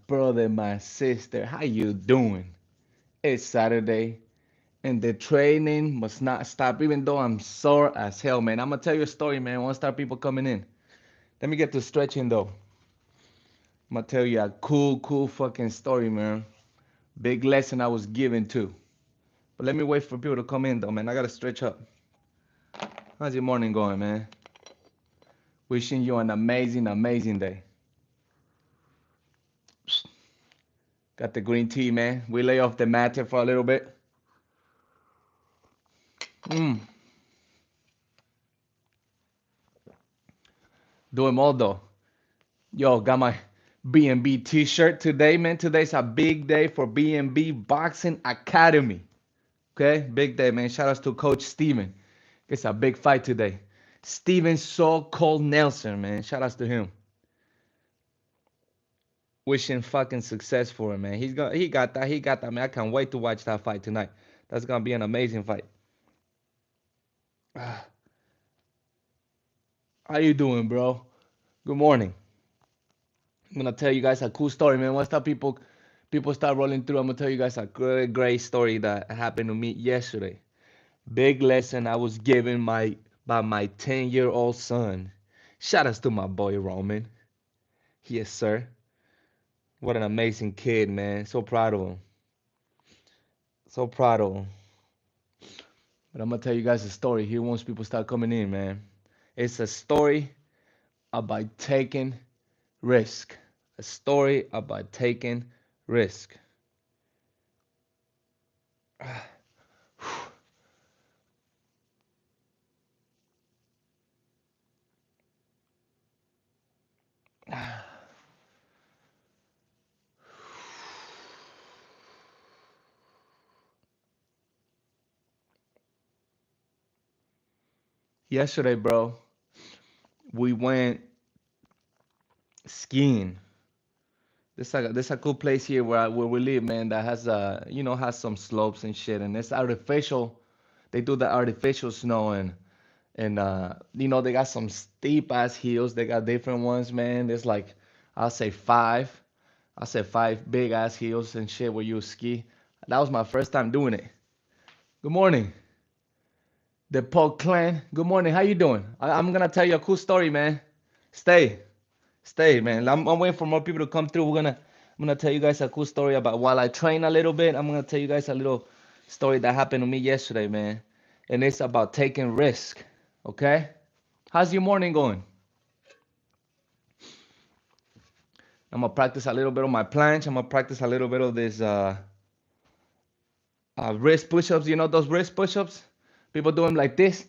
brother, my sister, how you doing? It's Saturday, and the training must not stop, even though I'm sore as hell, man. I'm gonna tell you a story, man. I want to start people coming in. Let me get to stretching though. I'm gonna tell you a cool fucking story, man. Big lesson I was given too. But let me wait for people to come in though, man. I gotta stretch up. How's your morning going, man? Wishing you an amazing day. Got the green tea, man. We lay off the mat here for a little bit. Mmm. Doing more though. Yo, got my B&B t-shirt today, man. Today's a big day for B&B Boxing Academy. Okay, big day, man. Shout outs to Coach Steven. It's a big fight today. Steven So Cold Nelson, man. Shout outs to him. Wishing fucking success for him, man. He got that, man. I can't wait to watch that fight tonight. That's gonna be an amazing fight. How you doing, bro? Good morning. I'm gonna tell you guys a cool story, man. Once that people start rolling through, I'm gonna tell you guys a great story that happened to me yesterday. Big lesson I was given by my 10-year-old son. Shout outs to my boy Roman. Yes, sir. What an amazing kid, man. So proud of him. So proud of him. But I'm gonna tell you guys a story here once people start coming in, man. It's a story about taking risk. A story about taking risk. Yesterday, bro, we went skiing. There's a cool place here where we live, man. That has has some slopes and shit, and it's artificial. They do the artificial snow and they got some steep ass hills. They got different ones, man. There's like I'll say five. I'll say five big ass hills and shit where you ski. That was my first time doing it. Good morning, the Polk clan. Good morning. How you doing? I'm gonna tell you a cool story, man. Stay. Stay, man. I'm waiting for more people to come through. I'm gonna tell you guys a cool story about while I train a little bit. I'm gonna tell you guys a little story that happened to me yesterday, man. And it's about taking risk. Okay? How's your morning going? I'm gonna practice a little bit of my planche. I'm gonna practice a little bit of this wrist push-ups. You know those wrist push-ups? People do them like this,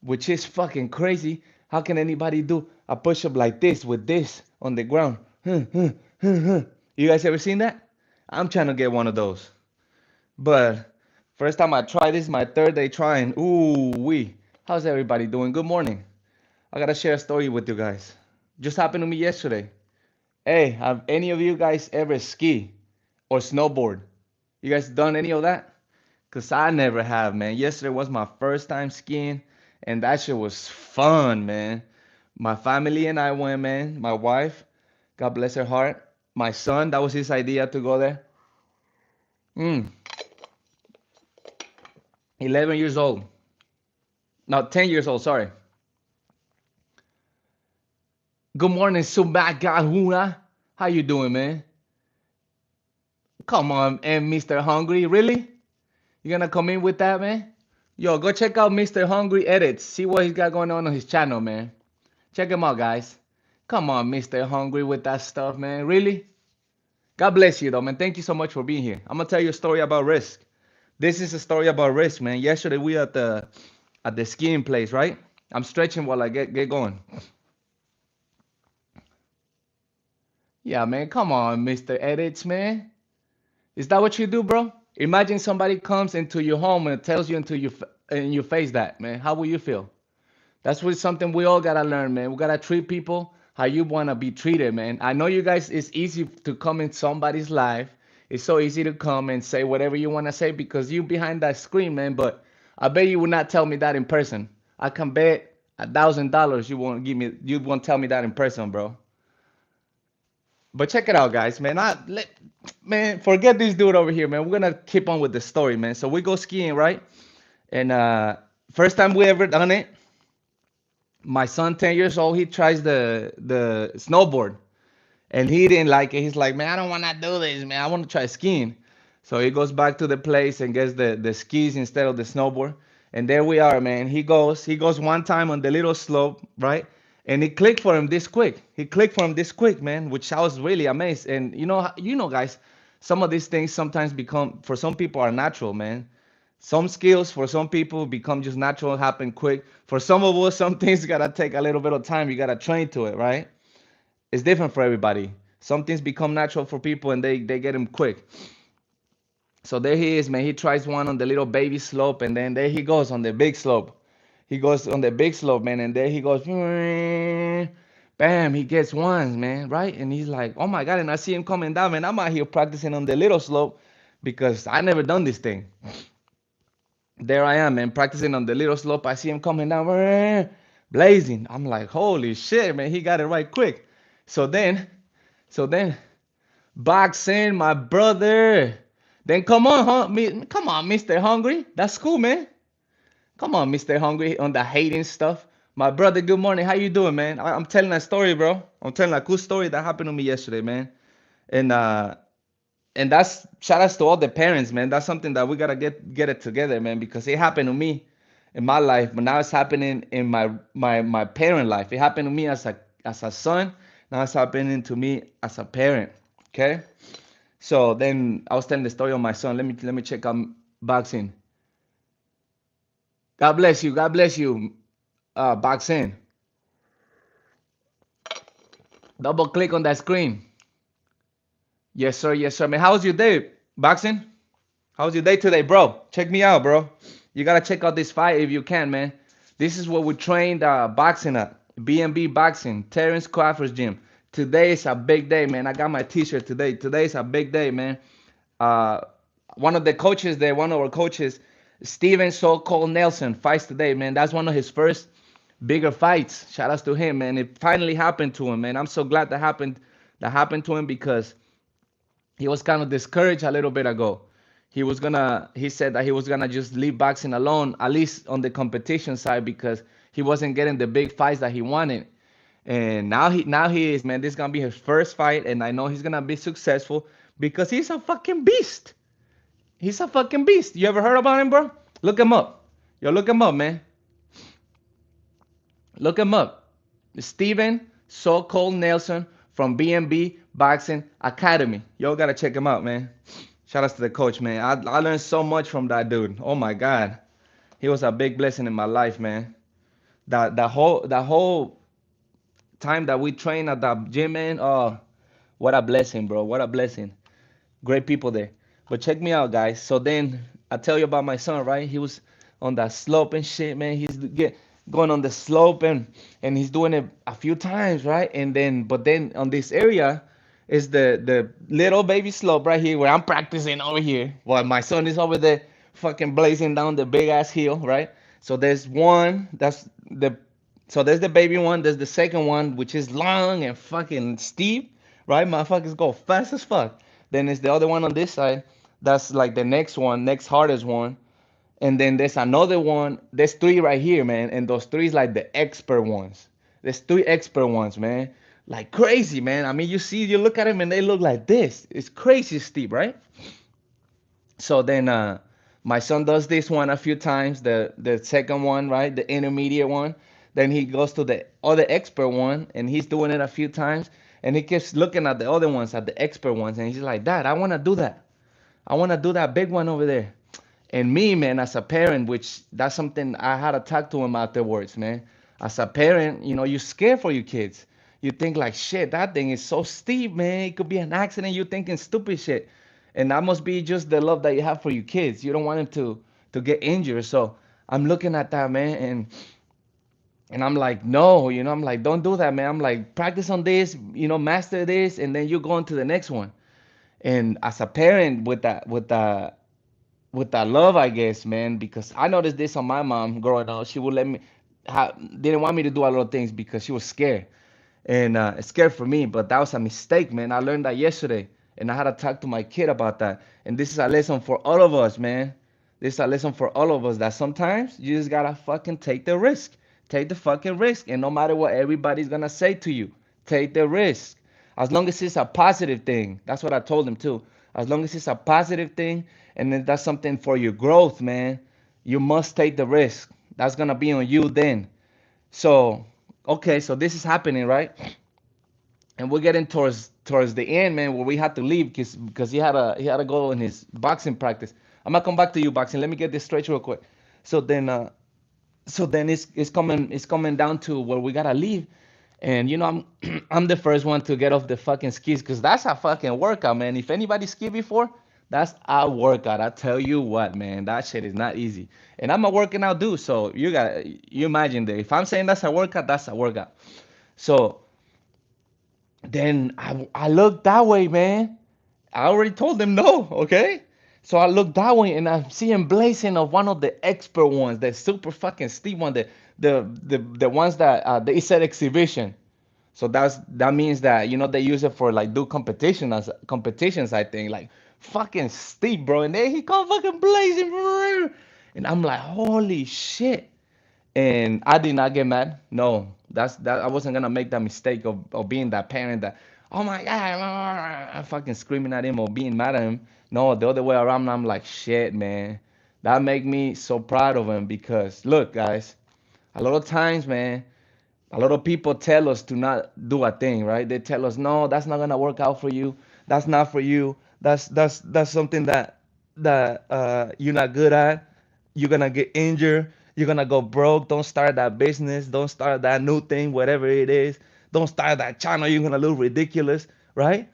which is fucking crazy. How can anybody do a push-up like this with this on the ground? You guys ever seen that? I'm trying to get one of those. But first time I tried this, my third day trying. Ooh wee. How's everybody doing? Good morning. I gotta share a story with you guys. Just happened to me yesterday. Hey, have any of you guys ever ski or snowboard? You guys done any of that? Cause I never have, man. Yesterday was my first time skiing, and that shit was fun, man. My family and I went, man. My wife, God bless her heart. My son, that was his idea to go there. Mm, 11 years old. No, 10 years old, sorry. Good morning, Subagahuna. How you doing, man? Come on, and Mr. Hungry, really? You gonna come in with that, man? Yo, go check out Mr. Hungry Edits. See what he's got going on his channel, man. Check him out, guys. Come on, Mr. Hungry with that stuff, man. Really? God bless you, though, man. Thank you so much for being here. I'm gonna tell you a story about risk. This is a story about risk, man. Yesterday we at the skiing place, right? I'm stretching while I get going. Yeah, man. Come on, Mr. Edits, man. Is that what you do, bro? Imagine somebody comes into your home and tells you in your face that, man. How will you feel? That's what something we all gotta learn, man. We gotta treat people how you wanna be treated, man. I know you guys, it's easy to come in somebody's life. It's so easy to come and say whatever you wanna say because you behind that screen, man. But I bet you would not tell me that in person. I can bet $1,000 you won't tell me that in person, bro. But check it out, guys, man. Man, forget this dude over here, man. We're gonna keep on with the story, man. So we go skiing, right? And first time we ever done it, my son, 10 years old, he tries the snowboard, and he didn't like it. He's like, man, I don't want to do this, man. I want to try skiing. So he goes back to the place and gets the skis instead of the snowboard. And there we are, man. He goes one time on the little slope, right? And it clicked for him this quick. He clicked for him this quick, man, which I was really amazed. And guys, some of these things sometimes become, for some people, are natural, man. Some skills for some people become just natural, happen quick. For some of us, some things gotta take a little bit of time. You gotta train to it, right? It's different for everybody. Some things become natural for people and they get them quick. So there he is, man. He tries one on the little baby slope, and then there he goes on the big slope. He goes on the big slope, man, and there he goes. Bam, he gets ones, man, right? And he's like, oh my God. And I see him coming down, man. I'm out here practicing on the little slope because I never done this thing. There I am, man, practicing on the little slope. I see him coming down, blazing. I'm like, holy shit, man, he got it right quick. So then, so then, boxing, my brother. Then come on, come on, Mr. Hungry. That's cool, man. Come on, Mr. Hungry, on the hating stuff. My brother, good morning. How you doing, man? I'm telling a story, bro. I'm telling a cool story that happened to me yesterday, man. And that's shout outs to all the parents, man. That's something that we gotta get it together, man, because it happened to me in my life, but now it's happening in my parent life. It happened to me as a son. Now it's happening to me as a parent. Okay. So then I was telling the story of my son. Let me check out boxing. God bless you. God bless you. Boxing. Double click on that screen. Yes, sir. Yes, sir. Man, how was your day, boxing? How was your day today, bro? Check me out, bro. You gotta check out this fight if you can, man. This is what we trained boxing at. B&B Boxing, Terrence Crawford's gym. Today is a big day, man. I got my T-shirt today. Today's a big day, man. Uh, one of the coaches there, one of our coaches, Steven So-called Nelson, fights today, man. That's one of his first bigger fights. Shout outs to him, man. It finally happened to him, man. I'm so glad that happened to him because he was kind of discouraged a little bit ago. He said that he was gonna just leave boxing alone, at least on the competition side, because he wasn't getting the big fights that he wanted. And now he is, man. This is gonna be his first fight, and I know he's gonna be successful because he's a fucking beast. He's a fucking beast. You ever heard about him, bro? Look him up. Yo, look him up, man. Look him up. Steven So-called Nelson from B&B Boxing Academy. Yo, gotta check him out, man. Shout out to the coach, man. I learned so much from that dude. Oh my God, he was a big blessing in my life, man. That whole time that we trained at that gym, man. Oh, what a blessing, bro. What a blessing. Great people there. But check me out, guys. So then I tell you about my son, right? He was on that slope and shit, man. Going on the slope and he's doing it a few times, right? But then on this area is the little baby slope right here where I'm practicing over here. While my son is over there fucking blazing down the big ass hill, right? So there's one, there's the baby one, there's the second one, which is long and fucking steep, right? Motherfuckers go fast as fuck. Then there's the other one on this side. That's like the next one, next hardest one. And then there's another one. There's three right here, man. And those three is like the expert ones. There's three expert ones, man. Like crazy, man. I mean, you look at them and they look like this. It's crazy steep, right? So then my son does this one a few times, the second one, right? The intermediate one. Then he goes to the other expert one and he's doing it a few times. And he keeps looking at the other ones, at the expert ones, and he's like, Dad, I wanna do that. I wanna do that big one over there. And me, man, as a parent, which that's something I had to talk to him afterwards, man. As a parent, you're scared for your kids. You think like, shit, that thing is so steep, man. It could be an accident. You're thinking stupid shit. And that must be just the love that you have for your kids. You don't want them to get injured. So I'm looking at that, man, and I'm like, no, I'm like, don't do that, man. I'm like, practice on this, master this, and then you go on to the next one. And as a parent, with that love, I guess, man, because I noticed this on my mom growing up. She would let me, didn't want me to do a lot of things because she was scared. And it's scared for me, but that was a mistake, man. I learned that yesterday, and I had to talk to my kid about that. And this is a lesson for all of us, man. This is a lesson for all of us that sometimes you just gotta fucking take the risk. Take the fucking risk, and no matter what everybody's gonna say to you, take the risk. As long as it's a positive thing, that's what I told him too. As long as it's a positive thing, and then that's something for your growth, man. You must take the risk. That's gonna be on you then. So, okay, so this is happening, right? And we're getting towards the end, man, where we had to leave because he had to go in his boxing practice. I'm gonna come back to you, boxing. Let me get this straight real quick. So then, it's coming down to where we gotta leave, and I'm I'm the first one to get off the fucking skis because that's a fucking workout, man. If anybody skied before, that's a workout. I tell you what, man, that shit is not easy. And I'm a working out dude, so you imagine that if I'm saying that's a workout, that's a workout. So then I looked that way, man. I already told them no, okay? So I look that way and I'm seeing blazing of one of the expert ones, the super fucking steep one, the ones that they said exhibition. So that means that they use it for like do competitions, I think, like fucking steep, bro. And then he come fucking blazing, and I'm like, holy shit. And I did not get mad. No, that I wasn't gonna make that mistake of being that parent that, oh my god, I'm fucking screaming at him or being mad at him. No, the other way around. I'm like, shit, man. That make me so proud of him because look, guys, a lot of times, man, a lot of people tell us to not do a thing, right? They tell us, no, that's not gonna work out for you. That's not for you. That's something that you're not good at. You're gonna get injured. You're gonna go broke. Don't start that business. Don't start that new thing, whatever it is. Don't start that channel. You're gonna look ridiculous, right?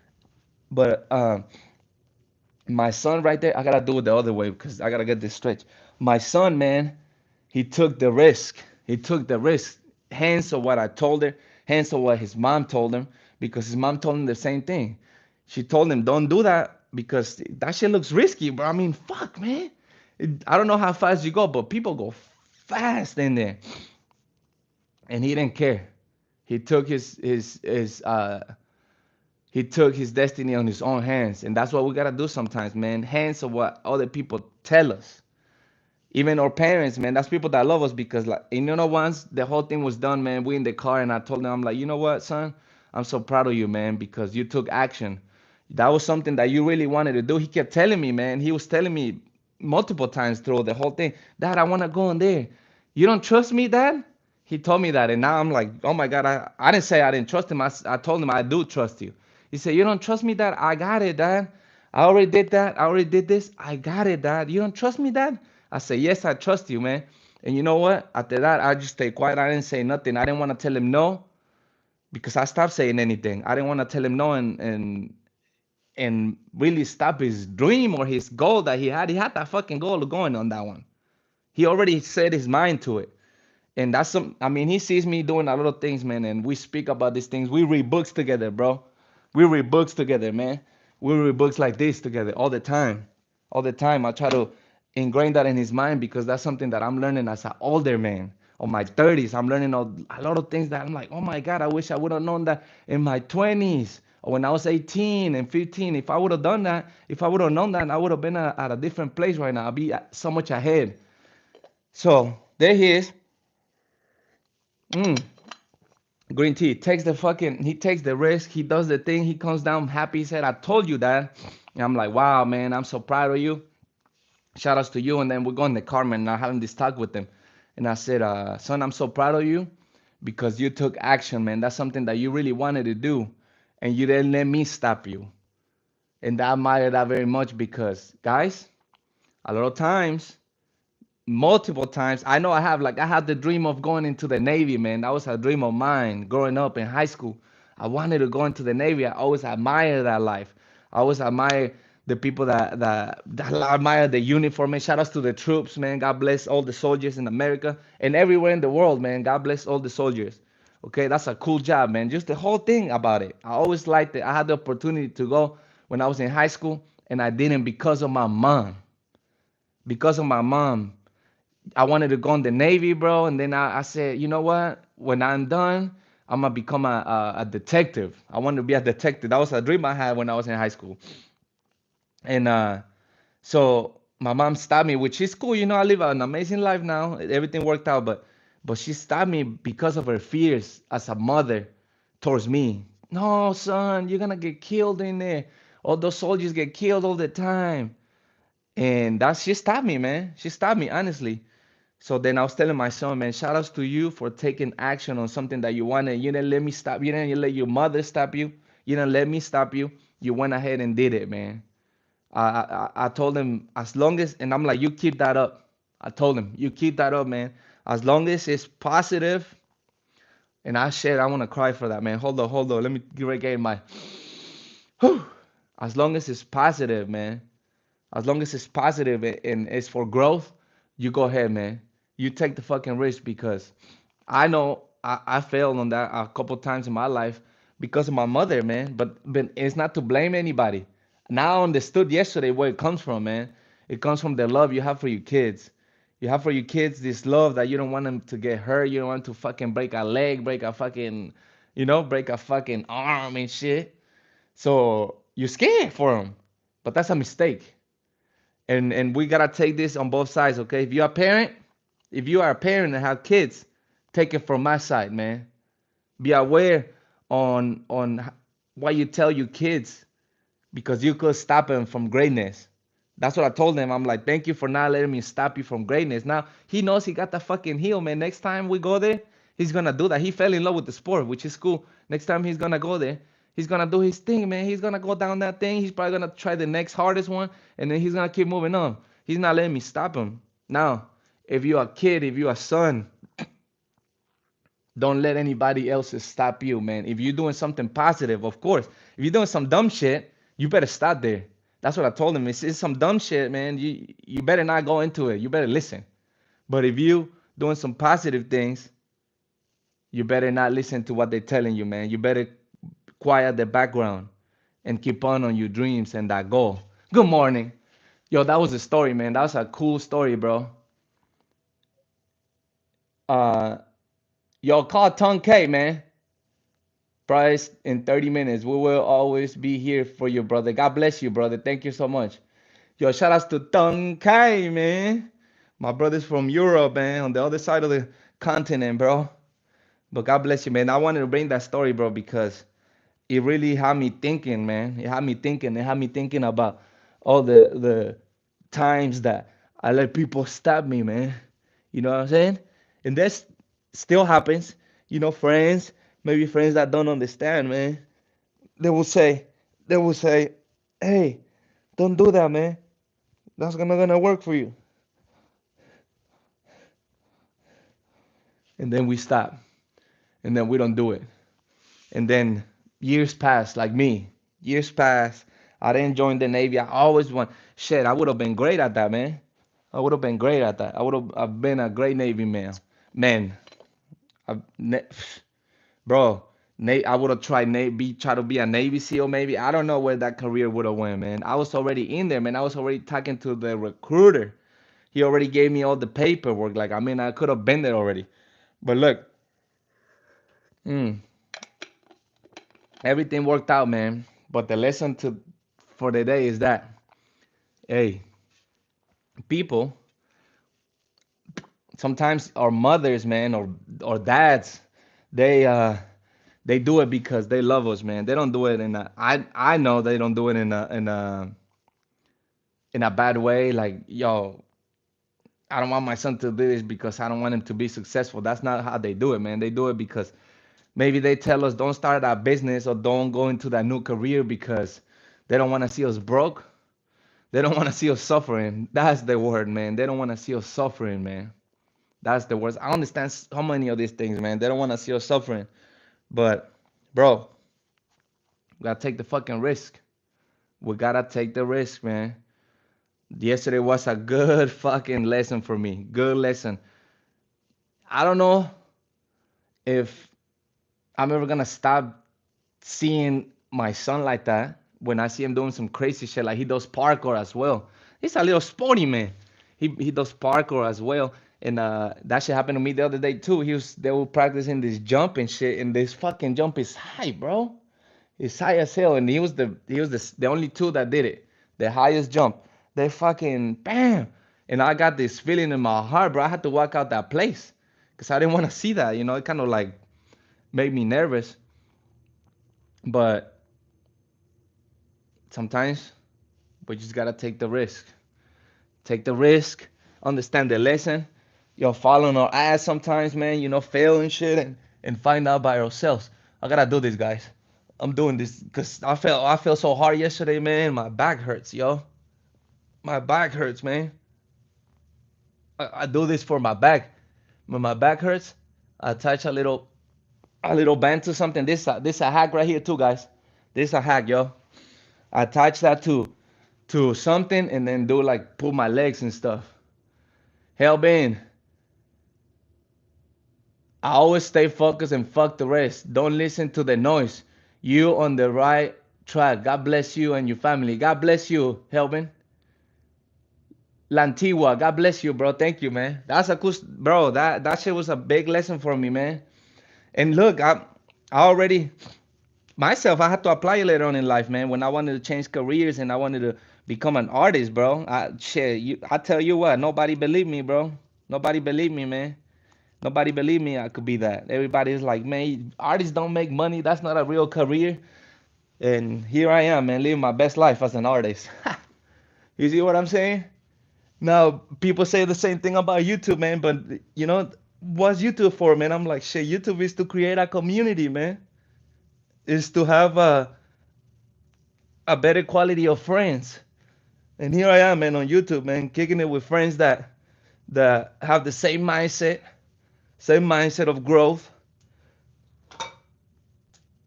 But my son right there, I gotta do it the other way because I gotta get this straight. My son, man, he took the risk. He took the risk. Hence of what I told her, hence of what his mom told him, because his mom told him the same thing. She told him, don't do that because that shit looks risky, bro. I mean, fuck, man. I don't know how fast you go, but people go fast in there. And he didn't care. He took his destiny on his own hands. And that's what we gotta do sometimes, man. Hands of what other people tell us. Even our parents, man, that's people that love us because, like, once the whole thing was done, man, we in the car and I told them, I'm like, you know what, son, I'm so proud of you, man, because you took action. That was something that you really wanted to do. He kept telling me, man, he was telling me multiple times through the whole thing, Dad, I want to go in there. You don't trust me, Dad? He told me that, and now I'm like, oh my God, I didn't say I didn't trust him. I told him I do trust you. He said, you don't trust me, Dad? I got it, Dad. I already did that. I already did this. I got it, Dad. You don't trust me, Dad? I said, yes, I trust you, man. And you know what? After that, I just stayed quiet. I didn't say nothing. I didn't want to tell him no because I stopped saying anything. I didn't want to tell him no and really stop his dream or his goal that he had. He had that fucking goal going on that one. He already set his mind to it. And that's I mean, he sees me doing a lot of things, man, and we speak about these things. We read books together, bro. We read books together, man. We read books like this together all the time. All the time. I try to ingrain that in his mind because that's something that I'm learning as an older man. On my 30s, I'm learning a lot of things that I'm like, oh my God, I wish I would have known that in my 20s or when I was 18 and 15. If I would have done that, if I would have known that, I would have been at a different place right now. I'd be so much ahead. So there he is. Mm, green tea. He takes the risk. He does the thing. He comes down happy. He said, I told you that. And I'm like, wow, man, I'm so proud of you. Shout outs to you. And then we're going to Carmen and I'm having this talk with him. And I said, son, I'm so proud of you because you took action, man. That's something that you really wanted to do. And you didn't let me stop you. And I admire that very much because, guys, a lot of times, multiple times, I know I had the dream of going into the Navy, man. That was a dream of mine growing up in high school. I wanted to go into the Navy. I always admired that life. I always admire the people that admire the uniform, man. Shout outs to the troops, man. God bless all the soldiers in America and everywhere in the world, man. God bless all the soldiers. Okay, that's a cool job, man. Just the whole thing about it. I always liked it. I had the opportunity to go when I was in high school, and I didn't because of my mom. Because of my mom. I wanted to go in the Navy, bro. And then I said, you know what? When I'm done, I'm gonna become a detective. I wanted to be a detective. That was a dream I had when I was in high school. And so my mom stopped me, which is cool. I live an amazing life now. Everything worked out, but she stopped me because of her fears as a mother towards me. No, son, you're gonna get killed in there. All those soldiers get killed all the time. And she stopped me, man. She stopped me, honestly. So then I was telling my son, man, shout outs to you for taking action on something that you wanted. You didn't let me stop. You didn't let your mother stop you. You didn't let me stop you. You went ahead and did it, man. I told him, as long as, and I'm like, you keep that up. I told him, you keep that up, man. As long as it's positive, and I want to cry for that, man. Hold on. Let me get my, whew. As long as it's positive, man. As long as it's positive and it's for growth, you go ahead, man. You take the fucking risk, because I know I failed on that a couple times in my life because of my mother, man. But it's not to blame anybody. Now I understood yesterday where it comes from, man. It comes from the love you have for your kids. You have for your kids this love that you don't want them to get hurt. You don't want to fucking break a leg, break a fucking, break a fucking arm and shit. So you're scared for them. But that's a mistake. And we gotta take this on both sides, okay? If you are a parent and have kids, take it from my side, man. Be aware on what you tell your kids, because you could stop them from greatness. That's what I told him. I'm like, thank you for not letting me stop you from greatness. Now he knows he got the fucking heel, man. Next time we go there, he's gonna do that. He fell in love with the sport, which is cool. Next time he's gonna go there, he's gonna do his thing, man. He's gonna go down that thing. He's probably gonna try the next hardest one, and then he's gonna keep moving on. He's not letting me stop him. Now, if you're a kid, if you're a son, don't let anybody else stop you, man. If you're doing something positive, of course. If you're doing some dumb shit, you better stop there. That's what I told him. It's some dumb shit, man. You better not go into it. You better listen. But if you doing some positive things, you better not listen to what they're telling you, man. You better quiet the background and keep on your dreams and that goal. Good morning. Yo, that was a story, man. That was a cool story, bro. Uh, yo, call Tongue K, man. Price in 30 minutes. We will always be here for you, brother. God bless you, brother. Thank you so much. Yo, shout outs to Tung Kai, man. My brother's from Europe, man, on the other side of the continent, bro. But God bless you, man. I wanted to bring that story, bro, because it really had me thinking, man. It had me thinking. It had me thinking about all the times that I let people stab me, man. You know what I'm saying? And that still happens. Friends, maybe friends that don't understand, man. They will say, they will say, hey, don't do that, man. That's not gonna work for you. And then we stop. And then we don't do it. And then years pass, like me. Years pass. I didn't join the Navy. I always want. Shit, I would have been great at that, man. I would have been great at that. I've been a great Navy man. Man, I, bro, I would have tried try to be a Navy SEAL maybe. I don't know where that career would have went, man. I was already in there, man. I was already talking to the recruiter. He already gave me all the paperwork. Like, I mean, I could have been there already. But look, mm, everything worked out, man. But the lesson for the day is that, hey, people, sometimes our mothers, man, or dads, they they do it because they love us, man. They don't do it I know they don't do it in a bad way. Like, yo, I don't want my son to do this because I don't want him to be successful. That's not how they do it, man. They do it because maybe they tell us don't start that business or don't go into that new career because they don't want to see us broke. They don't want to see us suffering. That's the word, man. They don't want to see us suffering, man. That's the worst. I understand so many of these things, man. They don't want to see us suffering. But, bro, we gotta take the fucking risk. We gotta take the risk, man. Yesterday was a good fucking lesson for me. Good lesson. I don't know if I'm ever gonna stop seeing my son like that when I see him doing some crazy shit. Like, he does parkour as well. He's a little sporty man. He does parkour as well. And that shit happened to me the other day too. They were practicing this jump and shit, and this fucking jump is high, bro. It's high as hell, and the only two that did it, the highest jump. They fucking bam, and I got this feeling in my heart, bro. I had to walk out that place because I didn't want to see that. You know, it kind of like made me nervous. But sometimes we just gotta take the risk. Take the risk, understand the lesson. You're following our ass sometimes, man. You know, fail and shit, and find out by ourselves. I gotta do this, guys. I'm doing this because I felt so hard yesterday, man. My back hurts, yo. My back hurts, man. I do this for my back. When my back hurts, I attach a little band to something. This a hack right here too, guys. This a hack, yo. I attach that to something and then do like pull my legs and stuff. Hell, Ben, I always stay focused and fuck the rest. Don't listen to the noise. You on the right track. God bless you and your family. God bless you, Helvin. La Antigua. God bless you, bro. Thank you, man. That's a cool, bro. That shit was a big lesson for me, man. And look, I already myself. I had to apply it later on in life, man. When I wanted to change careers and I wanted to become an artist, bro. I tell you what. Nobody believed me, bro. Nobody believed me, man. Nobody believed me I could be that. Everybody's like, man, artists don't make money. That's not a real career. And here I am, man, living my best life as an artist. You see what I'm saying? Now, people say the same thing about YouTube, man, but what's YouTube for, man? I'm like, shit, YouTube is to create a community, man. Is to have a better quality of friends. And here I am, man, on YouTube, man, kicking it with friends that have the same mindset of growth,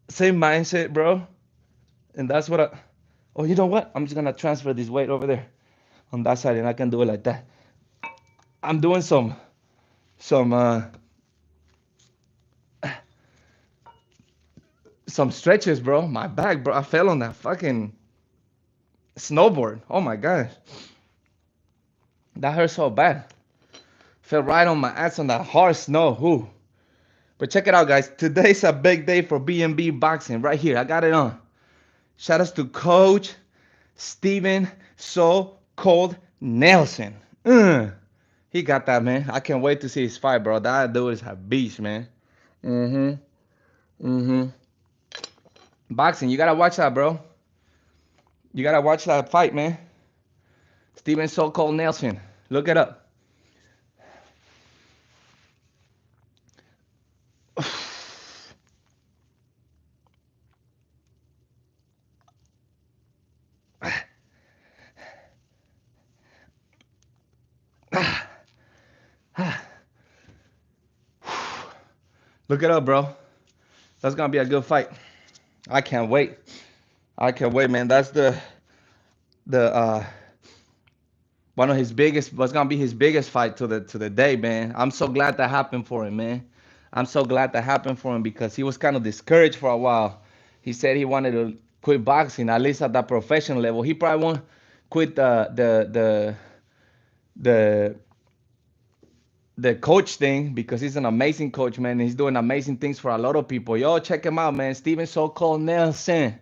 same mindset, bro. And that's what oh, you know what? I'm just gonna transfer this weight over there on that side, and I can do it like that. I'm doing some some stretches, bro. My back, bro. I fell on that fucking snowboard. Oh my gosh, that hurt so bad. Fell right on my ass on that hard snow. Whoo. But check it out, guys. Today's a big day for B&B boxing. Right here, I got it on. Shout outs to Coach Steven So Cold Nelson. He got that, man. I can't wait to see his fight, bro. That dude is a beast, man. Mm-hmm. Mm-hmm. Boxing, you gotta watch that, bro. You gotta watch that fight, man. Steven So Cold Nelson. Look it up. Look it up, bro. That's gonna be a good fight. I can't wait. I can't wait, man. That's the one of his biggest, was gonna be his biggest fight to the day, man. I'm so glad that happened for him, man. I'm so glad that happened for him because he was kind of discouraged for a while. He said he wanted to quit boxing, at least at that professional level. He probably won't quit the the coach thing because he's an amazing coach, man. He's doing amazing things for a lot of people. Yo, check him out, man. Steven So Cold Nelson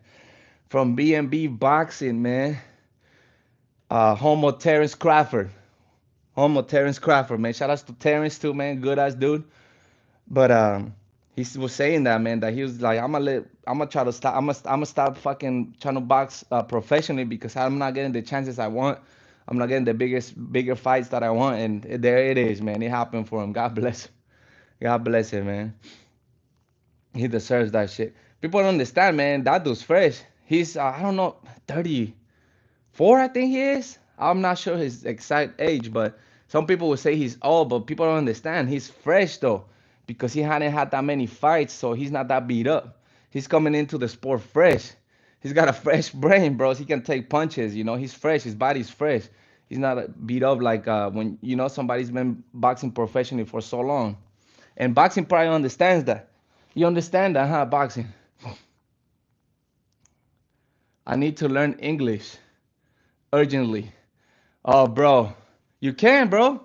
from B&B Boxing, man. Home of Terrence Crawford. Home of Terrence Crawford, man. Shout outs to Terrence too, man. Good ass dude. But he was saying that, man, that he was like, I'm gonna try to stop. I'm gonna stop fucking trying to box professionally because I'm not getting the chances I want. I'm not getting the bigger fights that I want, and there it is, man. It happened for him. God bless him. God bless him, man. He deserves that shit. People don't understand, man. That dude's fresh. He's I don't know, 34, I think he is. I'm not sure his exact age, but some people will say he's old, but people don't understand. He's fresh though, because he hadn't had that many fights, so he's not that beat up. He's coming into the sport fresh. He's got a fresh brain, bros. He can take punches. He's fresh. His body's fresh. He's not beat up like when somebody's been boxing professionally for so long. And boxing probably understands that. You understand that, huh? Boxing. I need to learn English urgently. Oh, bro. You can, bro.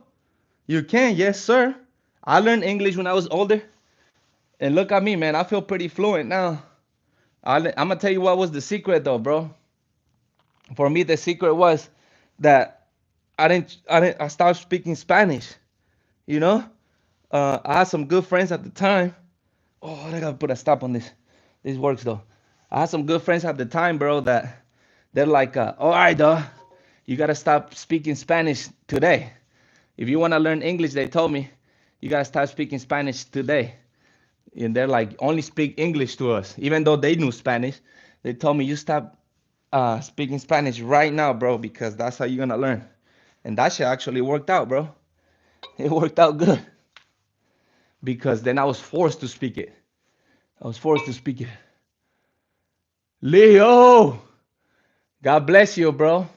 You can, yes, sir. I learned English when I was older, and look at me, man. I feel pretty fluent now. I'm gonna tell you what was the secret, though, bro. For me, the secret was that I started speaking Spanish. You know, I had some good friends at the time. Oh, I gotta put a stop on this. This works though. I had some good friends at the time, bro. That they're like, all right, dog, you gotta stop speaking Spanish today. If you wanna learn English, they told me, you gotta start speaking Spanish today. And they're like, only speak English to us, even though they knew Spanish. They told me, you stop speaking Spanish right now, bro, because that's how you're gonna learn. And that shit actually worked out, bro. It worked out good because then I was forced to speak it. I was forced to speak it. Leo, God bless you, bro.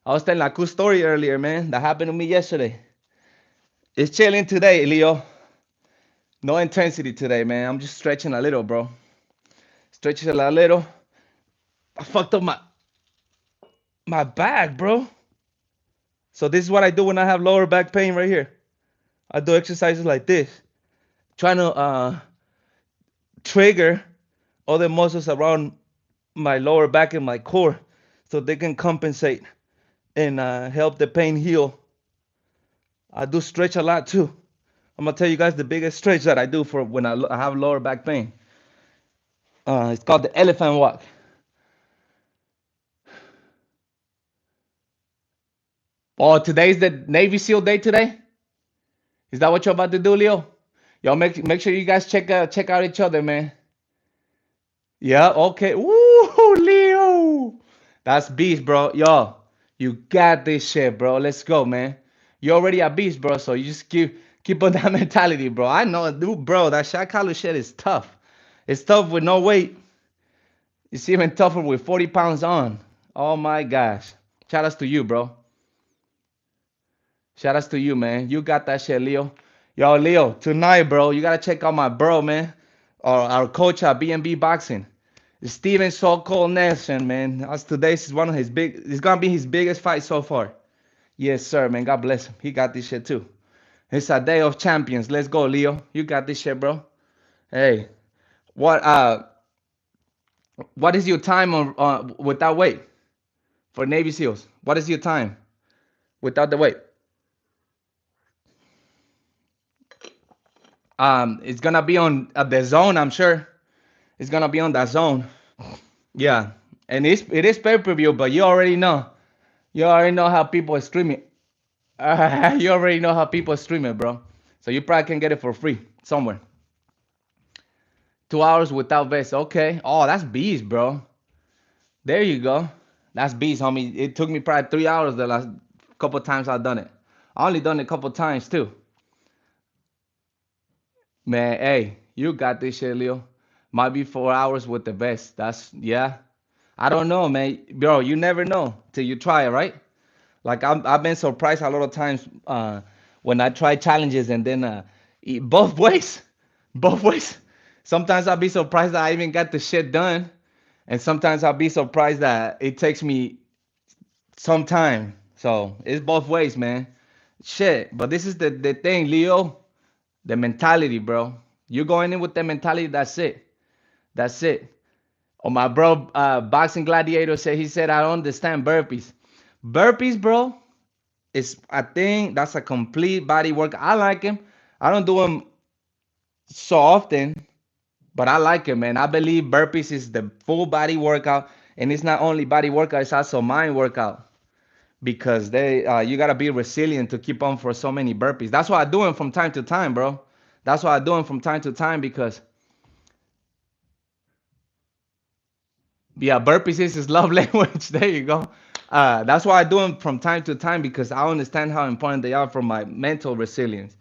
I was telling a cool story earlier, man. That happened to me yesterday. It's chilling today, Leo. No intensity today, man. I'm just stretching a little, bro. Stretching a little. I fucked up my back, bro. So this is what I do when I have lower back pain right here. I do exercises like this, trying to trigger all the muscles around my lower back and my core, so they can compensate and help the pain heal. I do stretch a lot too. I'm gonna tell you guys the biggest stretch that I do for when I have lower back pain. It's called the elephant walk. Oh, today's the Navy SEAL day today. Is that what you're about to do, Leo? Y'all make sure you guys check out each other, man. Yeah, okay. Woo, Leo. That's beast, bro. Yo, you got this shit, bro. Let's go, man. You're already a beast, bro. So you just keep on that mentality, bro. I know, dude, bro. That shot collar shit is tough. It's tough with no weight. It's even tougher with 40 pounds on. Oh my gosh. Shout outs to you, bro. Shout outs to you, man. You got that shit, Leo. Yo, Leo, tonight, bro, you gotta check out my bro, man. Our coach at B&B Boxing. Steven So Cold Nelson, man. As today's is one of his big. It's gonna be his biggest fight so far. Yes, sir, man. God bless him. He got this shit too. It's a day of champions. Let's go, Leo. You got this shit, bro. Hey, what what is your time on without weight for Navy SEALs? What is your time without the weight? It's gonna be on the zone. I'm sure it's gonna be on that zone. Yeah, and it is pay-per-view, but you already know. You already know how people stream it. You already know how people stream it, bro. So you probably can get it for free somewhere. 2 hours without vest. Okay. Oh, that's beast, bro. There you go. That's beast, homie. It took me probably 3 hours the last couple times I've done it. I only done it a couple times too. Man, hey, you got this shit, Leo. Might be 4 hours with the vest. That's yeah. I don't know, man. Bro, you never know till you try it, right? Like I've been surprised a lot of times when I try challenges and then both ways, both ways. Sometimes I'll be surprised that I even got the shit done, and sometimes I'll be surprised that it takes me some time. So it's both ways, man. Shit, but this is the thing, Leo. The mentality, bro. You going in with the mentality. That's it. That's it. Oh, my bro, boxing gladiator said he said I don't understand burpees. Burpees, bro, is I think that's a complete body work. I like him. I don't do them so often, but I like it, man. I believe burpees is the full body workout, and it's not only body workout; it's also mind workout because they you gotta be resilient to keep on for so many burpees. That's why I do them from time to time, bro. That's why I do them from time to time because yeah, burpees is his love language. There you go. That's why I do them from time to time because I understand how important they are for my mental resilience.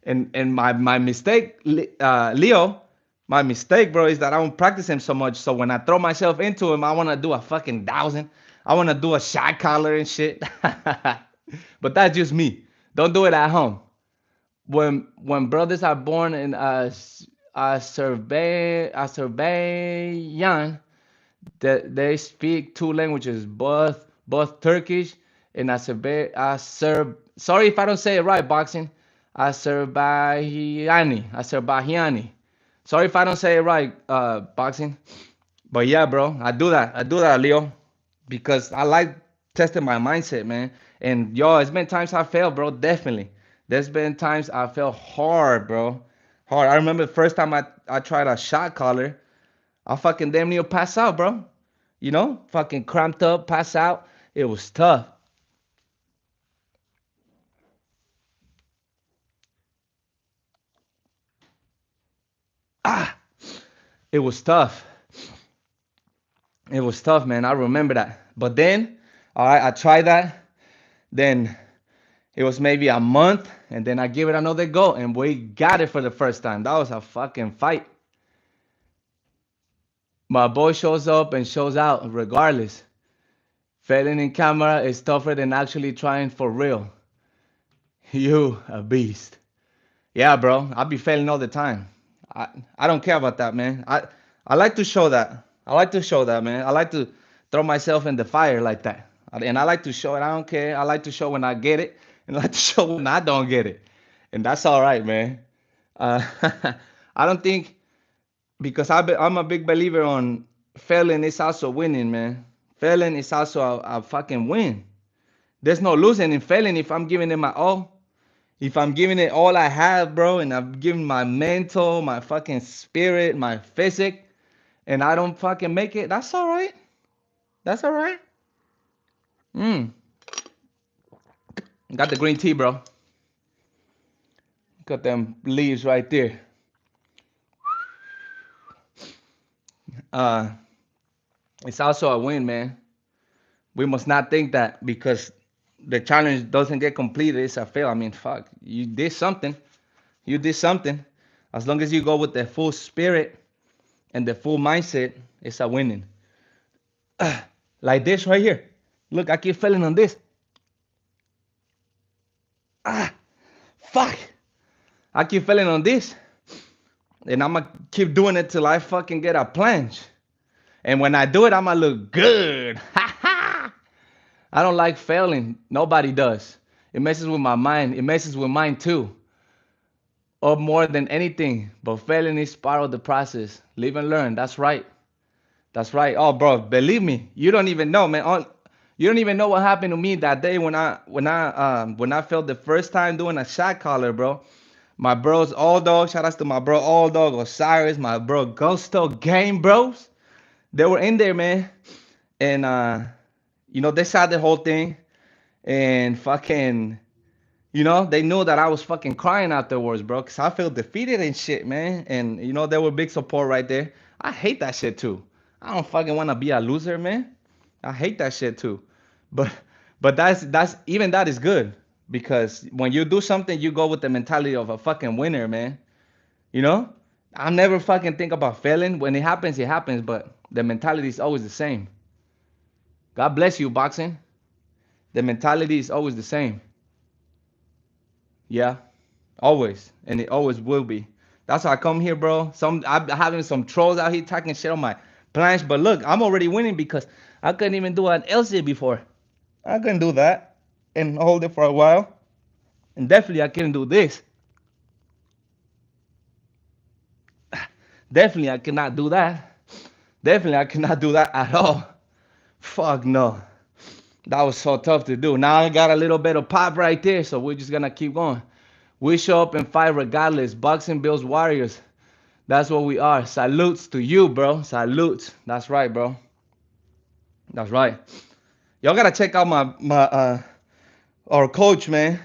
And my mistake, Leo, my mistake, bro, is that I don't practice him so much. So when I throw myself into him, I want to do a fucking thousand. I want to do a shot collar and shit. But that's just me. Don't do it at home. When brothers are born in Azerbaijan, that they speak two languages, both Turkish and Sorry if I don't say it right, boxing. Azerbaiani. Sorry if I don't say it right, boxing. But yeah, bro, I do that. I do that, Leo, because I like testing my mindset, man. And yo, it's been times I failed, bro. Definitely. There's been times I fell hard, bro. Hard. I remember the first time I tried a shot collar, I fucking damn near pass out, bro. You know, fucking cramped up, pass out. It was tough. Ah, it was tough. It was tough, man. I remember that. But then, all right, I tried that. Then it was maybe a month, and then I give it another go, and we got it for the first time. That was a fucking fight. My boy shows up and shows out regardless. Failing in camera is tougher than actually trying for real. You a beast. Yeah, bro. I be failing all the time. I I don't care about that, man. I like to show that. I like to show that, man. I like to throw myself in the fire like that. And I like to show it. I don't care. I like to show when I get it, and I like to show when I don't get it. And that's all right, man. Uh, I don't think because I'm a big believer on failing is also winning, man. Failing is also a fucking win. There's no losing in failing if I'm giving it my all. If I'm giving it all I have, bro, and I'm giving my mental, my fucking spirit, my physic, and I don't fucking make it, that's all right. That's all right. Mm. Got the green tea, bro. Got them leaves right there. Uh, it's also a win, man. We must not think that because the challenge doesn't get completed, it's a fail. I mean, fuck, you did something. You did something. As long as you go with the full spirit and the full mindset, it's a winning. Like this right here. Look, I keep failing on this. Ah, fuck. I keep failing on this. And I'm gonna keep doing it till I fucking get a planche. And when I do it, I'm gonna look good. Ha ha! I don't like failing. Nobody does. It messes with my mind. It messes with mine too. Or more than anything. But failing is part of the process. Live and learn. That's right. That's right. Oh, bro, believe me, you don't even know, man. You don't even know what happened to me that day when I felt the first time doing a shot collar, bro. My bros, all dog. Shout outs to my bro, all dog, Osiris, my bro, Gusto, Game Bros. They were in there, man, and they saw the whole thing, and fucking, they knew that I was fucking crying afterwards, bro, cause I felt defeated and shit, man. And they were big support right there. I hate that shit too. I don't fucking want to be a loser, man. I hate that shit too. But but that's even that is good because when you do something, you go with the mentality of a fucking winner, man. You know? I never fucking think about failing. When it happens, it happens. But the mentality is always the same. God bless you, boxing. The mentality is always the same. Yeah, always, and it always will be. That's why I come here, bro. I'm having some trolls out here talking shit on my planche, but look, I'm already winning because I couldn't even do an LC before. I couldn't do that and hold it for a while, and definitely I couldn't do this. Definitely I cannot do that. Definitely I cannot do that at all. Fuck no. That was so tough to do. Now I got a little bit of pop right there, so we're just gonna keep going. We show up and fight regardless. Boxing builds warriors. That's what we are. Salutes to you, bro. Salutes. That's right, bro. That's right. Y'all gotta check out my our coach, man.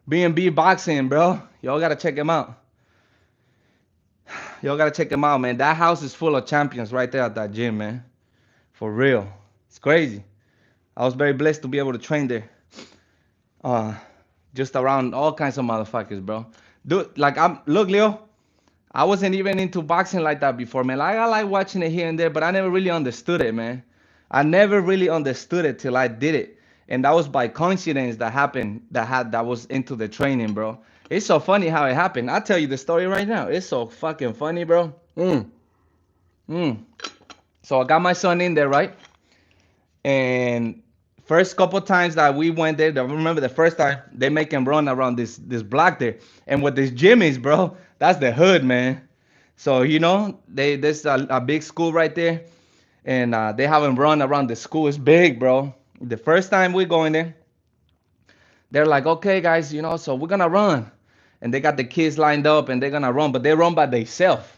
B&B Boxing, bro. Y'all gotta check him out. Y'all gotta check him out, man. That house is full of champions right there at that gym, man. For real. It's crazy. I was very blessed to be able to train there. Uh, just around all kinds of motherfuckers, bro. Dude, like look, Leo. I wasn't even into boxing like that before, man. Like I like watching it here and there, but I never really understood it, man. I never really understood it till I did it, and that was by coincidence that happened. That was into the training, bro. It's so funny how it happened. I'll tell you the story right now. It's so fucking funny, bro. Mm. So I got my son in there, right? And First couple times that we went there, I remember the first time they make him run around this block there, and what this gym is, bro, that's the hood, man. So there's a big school right there, and they have him run around the school. It's big, bro. The first time we go in there, they're like, okay, guys, so we're gonna run, and they got the kids lined up, and they're gonna run, but they run by themselves.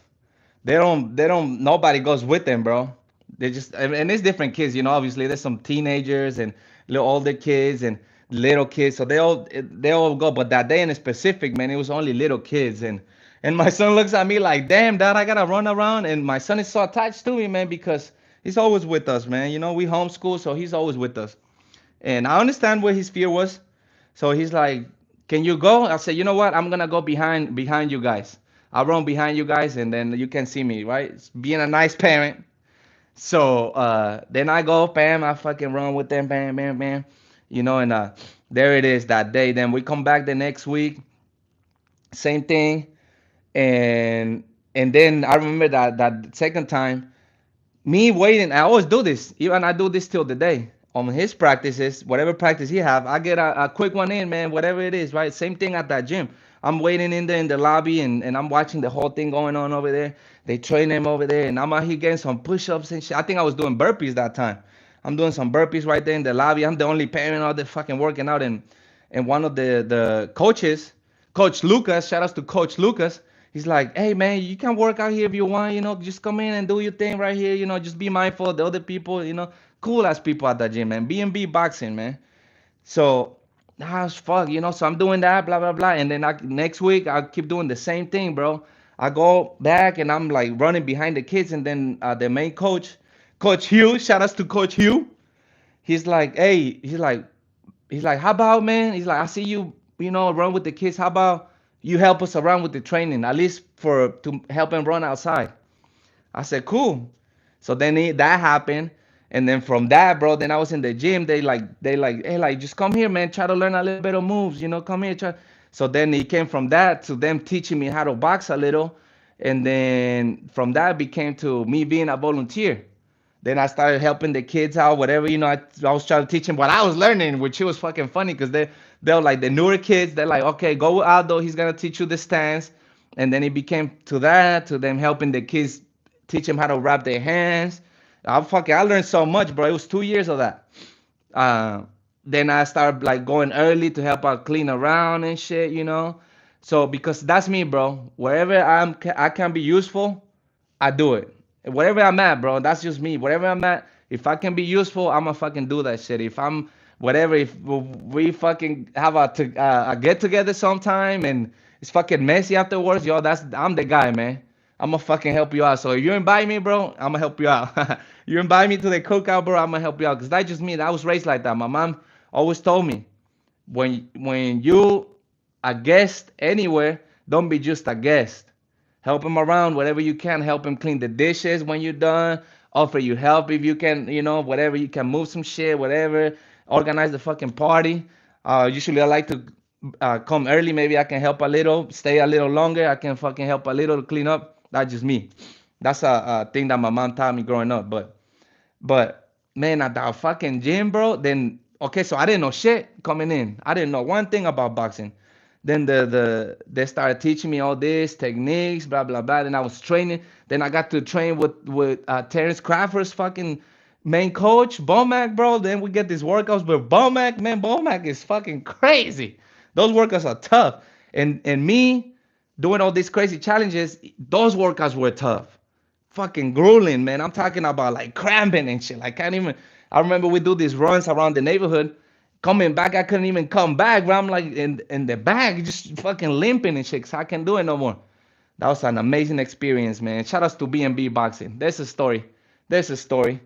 They don't. Nobody goes with them, bro. They just and it's different kids, Obviously, there's some teenagers and little older kids and little kids, so they all go. But that day in specific, man, it was only little kids, and my son looks at me like, damn, dad, I gotta run around, and my son is so attached to me, man, because he's always with us, man. We homeschool, so he's always with us, and I understand what his fear was. So he's like, "Can you go?" I said, "You know what? I'm gonna go behind you guys. I'll run behind you guys, and then you can see me, right? It's being a nice parent." So then I go, bam, I fucking run with them, bam, bam, bam, and there it is that day. Then we come back the next week, same thing, and then I remember that second time me waiting. I always do this, even I do this till the day on his practices, whatever practice he have, I get a quick one in, man, whatever it is, right? Same thing at that gym. I'm waiting in there in the lobby, and I'm watching the whole thing going on over there. They train him over there, and I'm out here getting some push-ups and shit. I think I was doing burpees that time. I'm doing some burpees right there in the lobby. I'm the only parent out there fucking working out, and one of the coaches, Coach Lucas, shout outs to Coach Lucas. He's like, hey man, you can work out here if you want, just come in and do your thing right here, just be mindful of the other people, cool ass people at that gym, man. B&B boxing, man. So that's fuck, so I'm doing that, blah blah blah. And then next week I keep doing the same thing, bro. I go back and I'm like running behind the kids, and then the main coach, Coach Hugh, shout outs to Coach Hugh. He's like, hey, he's like, how about, man? He's like, I see you, run with the kids. How about you help us around with the training, at least to help him run outside? I said, cool. So then that happened, and then from that, bro, then I was in the gym. They like, hey, like, just come here, man. Try to learn a little bit of moves, come here. Try. So then it came from that to them teaching me how to box a little, and then from that became to me being a volunteer. Then I started helping the kids out, whatever, I was trying to teach them what I was learning, which was fucking funny because they're like the newer kids. They're like, okay, go with Aldo. He's gonna teach you the stance, and then it became to them helping the kids, teach them how to wrap their hands. I learned so much, bro. It was 2 years of that. Uh, then I started like going early to help out clean around and shit. So because that's me, bro. Wherever I can be useful, I do it. Wherever I'm at, bro, that's just me. Wherever I'm at, if I can be useful, I'ma fucking do that shit. If I'm whatever, if we fucking have a get together sometime and it's fucking messy afterwards, yo, I'm the guy, man. I'ma fucking help you out. So if you invite me, bro, I'ma help you out. You invite me to the cookout, bro, I'ma help you out. Cause that's just me. I was raised like that. My mom always told me, when you a guest anywhere, don't be just a guest. Help him around whatever you can. Help him clean the dishes when you're done. Offer you help if you can, whatever you can, move some shit, whatever. Organize the fucking party. Usually I like to come early. Maybe I can help a little, stay a little longer. I can fucking help a little to clean up. That's just me. That's a thing that my mom taught me growing up. But man, at that fucking gym, bro, then okay, so I didn't know shit coming in. I didn't know one thing about boxing. Then they started teaching me all this techniques, blah blah blah. Then I was training. Then I got to train with Terrence Crawford's fucking main coach, Bomac, bro. Then we get these workouts with Bomac. Man, Bomac is fucking crazy. Those workouts are tough. And me doing all these crazy challenges, those workouts were tough, fucking grueling, man. I'm talking about like cramping and shit. Like, can't even. I remember we do these runs around the neighborhood. Coming back, I couldn't even come back, bro. I'm like in the back, just fucking limping and shit. So I can't do it no more. That was an amazing experience, man. Shout outs to B&B Boxing. There's a story. There's a story.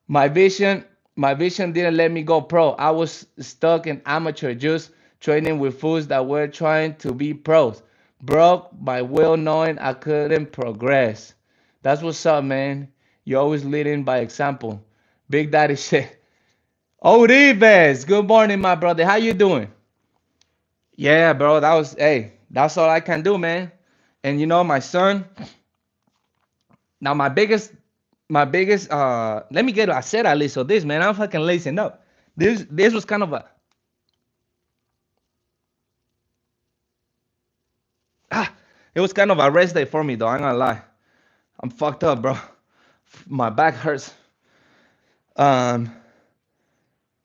My vision, my vision didn't let me go pro. I was stuck in amateur, just training with fools that were trying to be pros. Broke by well knowing I couldn't progress. That's what's up, man. You're always leading by example. Big Daddy said, Orives, good morning, my brother. How you doing? Yeah, bro. Hey, that's all I can do, man. And my son. Now, my biggest. Let me get a set at least of this, man. I'm fucking lacing up. This was kind of a it was kind of a rest day for me though. I'm gonna lie. I'm fucked up, bro. My back hurts. Um,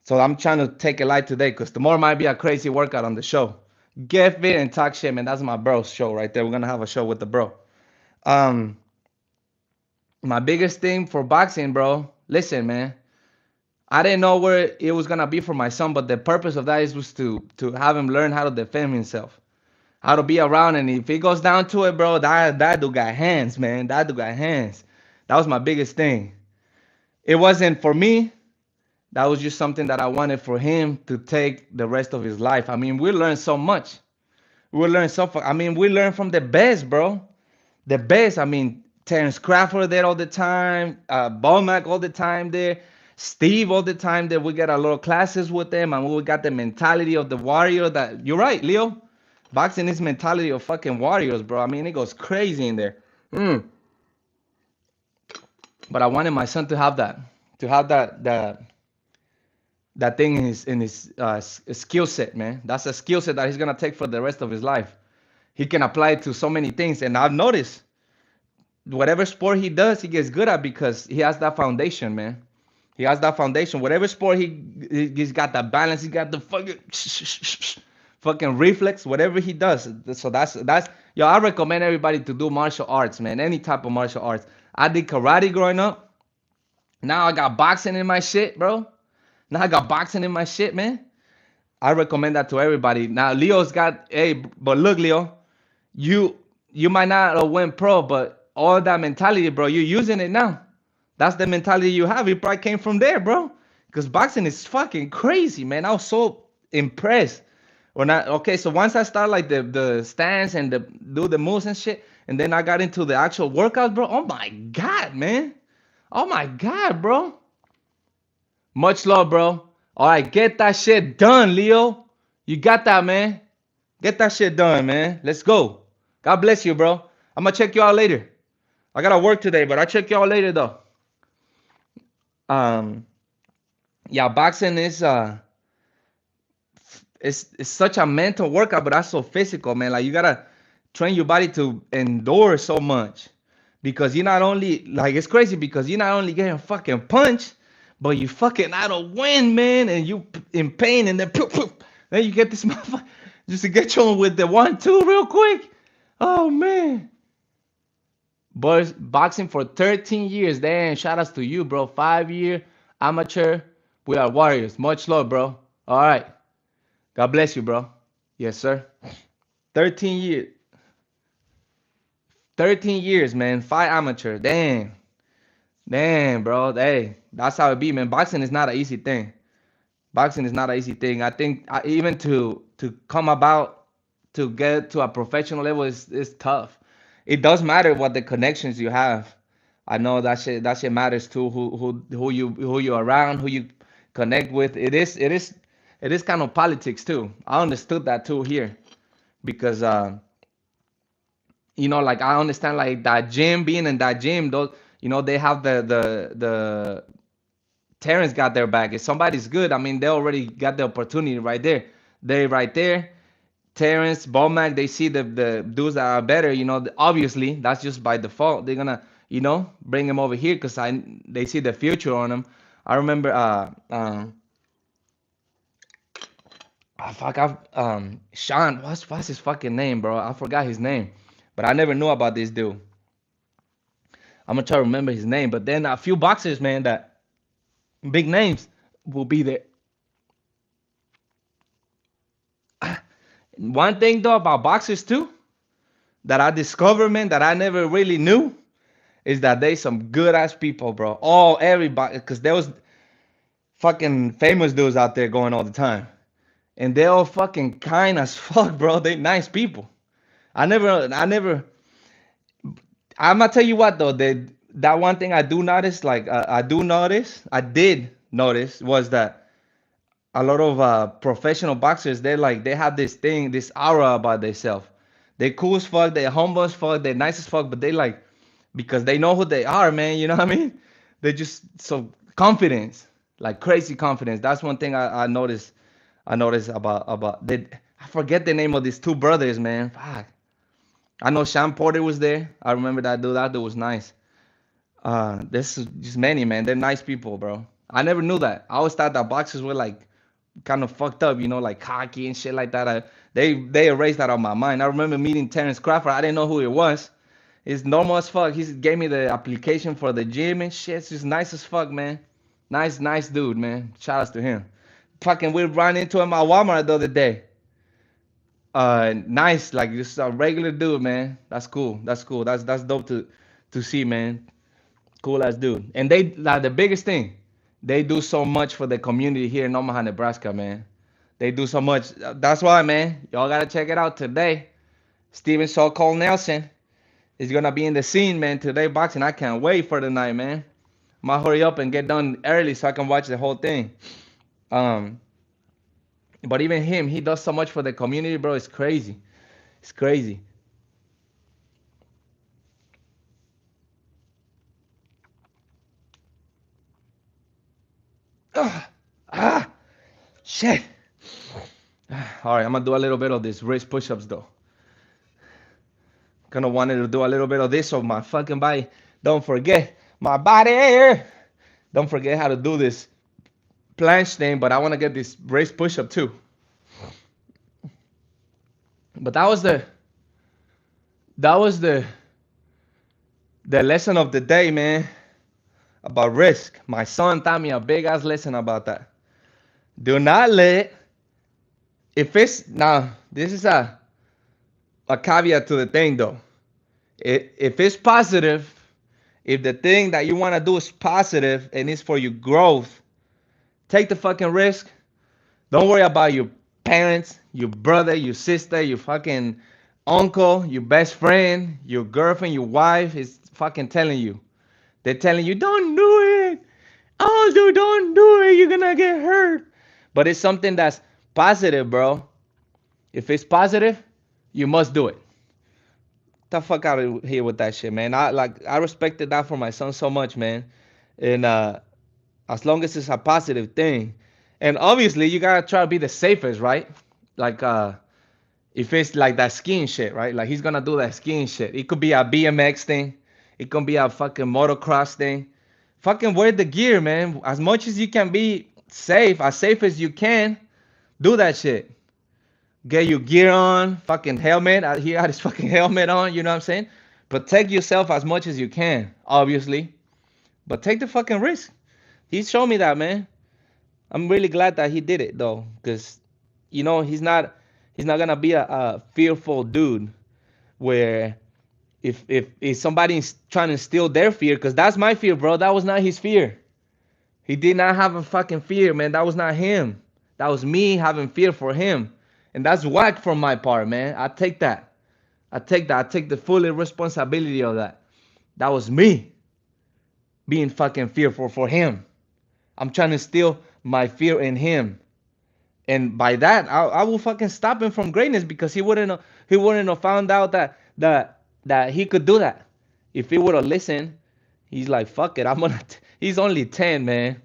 so I'm trying to take it light today because tomorrow might be a crazy workout on the show. Get fit and talk shit, man. That's my bro's show right there. We're gonna have a show with the bro. Um, my biggest thing for boxing, bro. Listen, man. I didn't know where it was gonna be for my son, but the purpose of that is was to have him learn how to defend himself, how to be around, and if he goes down to it, bro, that dude got hands, man. That dude got hands. That was my biggest thing. It wasn't for me. That was just something that I wanted for him to take the rest of his life. I mean, we learned so much. We learned so far. I mean, we learned from the best, bro. The best. I mean, Terrence Crawford there all the time, Bomac all the time there, Steve all the time there. We get a lot of classes with them, and we got the mentality of the warrior. That you're right, Leo. Boxing is mentality of fucking warriors, bro. I mean, it goes crazy in there. Mm. But I wanted my son to have that, that thing in his skill set, man. That's a skill set that he's gonna take for the rest of his life. He can apply it to so many things, and I've noticed whatever sport he does, he gets good at because he has that foundation, man. He has that foundation. Whatever sport he's got that balance. He got the fucking reflex. Whatever he does. So that's yo. I recommend everybody to do martial arts, man. Any type of martial arts. I did karate growing up. Now I got boxing in my shit, bro. Now I got boxing in my shit, man. I recommend that to everybody. Now Leo's got, hey, but look, Leo, you might not have went pro, but all that mentality, bro, you're using it now. That's the mentality you have. It probably came from there, bro. Because boxing is fucking crazy, man. I was so impressed. Or not okay, so once I start like the stance and do the moves and shit, and then I got into the actual workouts, bro. Oh my god, man. Oh my god, bro. Much love, bro. All right, get that shit done, Leo. You got that, man. Get that shit done, man. Let's go. God bless you, bro. I'm gonna check you out later. I gotta work today, but I'll check you out later though. Um, yeah, boxing is it's such a mental workout, but also physical, man. Like you gotta train your body to endure so much because you're not only like it's crazy because you're not only getting fucking punched, but you fucking out of wind, man, and you in pain, and then poof, poof, then you get this motherfucker just to get you on with the 1-2 real quick. Oh man. Boys, boxing for 13 years. Damn, shout outs to you, bro. 5 year amateur. We are warriors. Much love, bro. All right. God bless you, bro. Yes, sir. 13 years. 13 years, man. 5 amateur. Damn. Damn, bro. Hey, that's how it be, man. Boxing is not an easy thing. Boxing is not an easy thing. I think even to come about to get to a professional level is tough. It does matter what the connections you have. I know that shit matters too. Who you around, who you connect with. It is kind of politics too. I understood that too here because like I understand like that gym being in that gym. Those they have the Terrence got their back. If somebody's good, I mean they already got the opportunity right there. They right there. Terrence, Bomac, they see the dudes that are better. Obviously that's just by default. They're gonna bring him over here because they see the future on him. I remember fuck Sean, what's his fucking name, bro? I forgot his name, but I never knew about this dude. I'm gonna try to remember his name, but then a few boxers, man, that big names will be there. One thing though about boxers too that I discovered, man, that I never really knew is that they some good ass people, bro. All everybody, because there was fucking famous dudes out there going all the time, and they all fucking kind as fuck, bro. They nice people. I never. I'm gonna tell you what though, that one thing I do notice, like I did notice was that a lot of professional boxers, they have this thing, this aura about themselves. They cool as fuck, they humble as fuck, they nice as fuck, but they because they know who they are, man. You know what I mean? They just so confidence. like crazy confidence. That's one thing I noticed. I noticed about they. I forget the name of these two brothers, man. Fuck. I know Sean Porter was there. I remember that dude. That dude was nice. This is just many, man. They're nice people, bro. I never knew that. I always thought that boxers were like kind of fucked up, like cocky and shit like that. They erased that out of my mind. I remember meeting Terrence Crawford. I didn't know who it was. He's normal as fuck. He gave me the application for the gym and shit. It's just nice as fuck, man. Nice dude, man. Shout outs to him. Fucking, we ran into him at Walmart the other day. Nice, like just a regular dude, man. That's cool. That's cool. That's dope to see, man. Cool ass dude. And they like the biggest thing, they do so much for the community here in Omaha, Nebraska, man. They do so much. That's why, man. Y'all gotta check it out today. Steven So Cole Nelson is gonna be in the scene, man. Today boxing. I can't wait for the night, man. I'm gonna hurry up and get done early so I can watch the whole thing. Um, but even him, he does so much for the community, bro. It's crazy. It's crazy. Ah, ah, shit. All right, I'm gonna do a little bit of this wrist push-ups though. Gonna wanted to do a little bit of this so my fucking body don't forget my body. Don't forget how to do this planche thing, but I want to get this wrist push-up too. But that was the lesson of the day, man, about risk. My son taught me a big ass lesson about that. Do not let if it's now this is a caveat to the thing though. If it's positive, if the thing that you want to do is positive and it's for your growth, take the fucking risk. Don't worry about your parents, your brother, your sister, your fucking uncle, your best friend, your girlfriend, your wife is fucking telling you. They're telling you, don't do it. Oh, dude, don't do it. You're gonna get hurt. But it's something that's positive, bro. If it's positive, you must do it. The fuck out of here with that shit, man. I respected that for my son so much, man. And as long as it's a positive thing. And obviously you gotta try to be the safest, right? Like if it's like that skiing shit, right? Like he's gonna do that skiing shit. It could be a BMX thing. It could be a fucking motocross thing. Fucking wear the gear, man. As much as you can be safe, as safe as you can, do that shit. Get your gear on, fucking helmet. He got his fucking helmet on, you know what I'm saying? Protect yourself as much as you can, obviously. But take the fucking risk. He showed me that, man. I'm really glad that he did it though, because he's not gonna be a fearful dude where if somebody's trying to steal their fear, because that's my fear, bro. That was not his fear. He did not have a fucking fear, man. That was not him. That was me having fear for him. And that's whack from my part, man. I take that. I take that. I take the full responsibility of that. That was me being fucking fearful for him. I'm trying to steal my fear in him. And by that, I will fucking stop him from greatness because he wouldn't have found out that he could do that. If he would have listened, he's like, fuck it, he's only 10, man.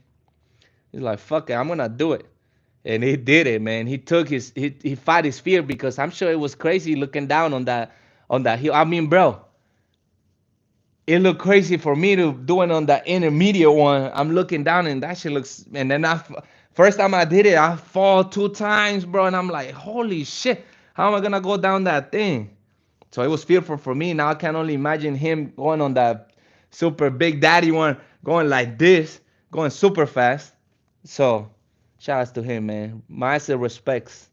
He's like, fuck it, I'm gonna do it. And he did it, man. He fought his fear because I'm sure it was crazy looking down on that hill. I mean, bro, it looked crazy for me to do it on that intermediate one. I'm looking down and that shit looks. And then first time I did it, I fall 2 times, bro. And I'm like, holy shit, how am I gonna go down that thing? So it was fearful for me. Now I can only imagine him going on that super big daddy one, going like this, going super fast. So shout outs to him, man. Massive respects.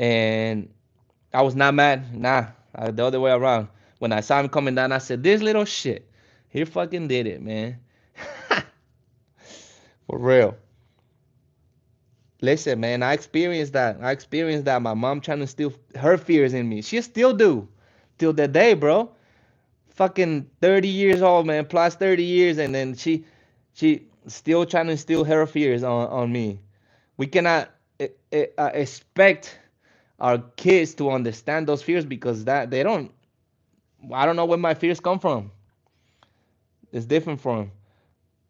And I was not mad. Nah, the other way around. When I saw him coming down, I said, this little shit, he fucking did it, man. For real. Listen, man, I experienced that. I experienced that. My mom trying to steal her fears in me. She still do. Till the day, bro. Fucking 30 years old, man. Plus 30 years. And then she still trying to steal her fears on me. We cannot expect our kids to understand those fears because that they don't. I don't know where my fears come from. It's different from them.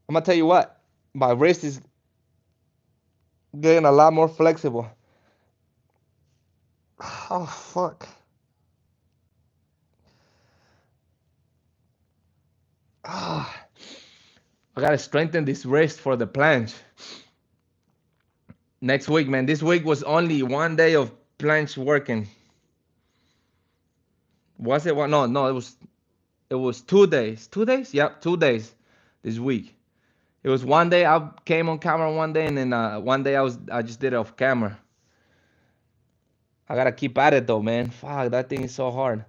I'm gonna tell you what. My wrist is. getting a lot more flexible. Oh fuck. Ah, I gotta strengthen this wrist for the planche next week, man. This week was only one day of planche working. Was it one? No, no, it was 2 days. 2 days? Yep, 2 days this week. It was one day I came on camera one day, and then one day I just did it off camera. I gotta keep at it though, man. Fuck, that thing is so hard.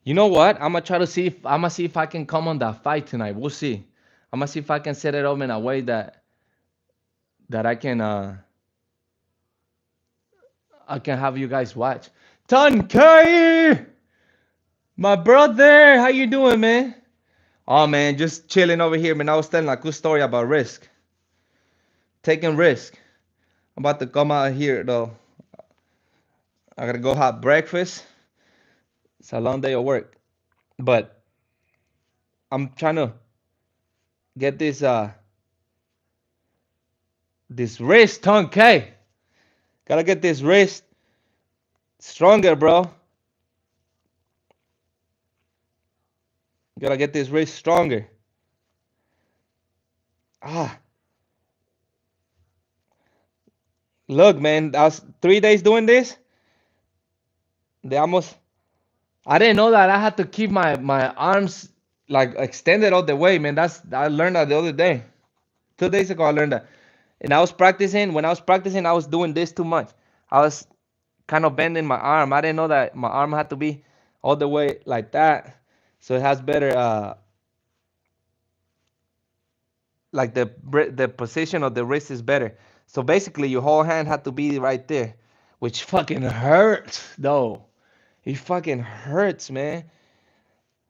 You know what? I'm gonna see if I can come on that fight tonight. We'll see. I'm gonna see if I can set it up in a way that I can have you guys watch. Ton K, my brother, how you doing, man? Oh man, just chilling over here, man. I was telling a cool story about risk, taking risk. I'm about to come out here though. I gotta go have breakfast. It's a long day of work, but I'm trying to get this wrist, Ton K. Gotta get this wrist stronger, bro. Gotta get this wrist stronger. Ah, look, man. I was 3 days doing this. They almost. I didn't know that I had to keep my arms like extended all the way, man. I learned that the other day. 2 days ago, I learned that. And I was practicing. When I was practicing, I was doing this too much. I was kind of bending my arm. I didn't know that my arm had to be all the way like that, so it has better like the position of the wrist is better. So basically, your whole hand had to be right there, which fucking hurts though. It fucking hurts, man.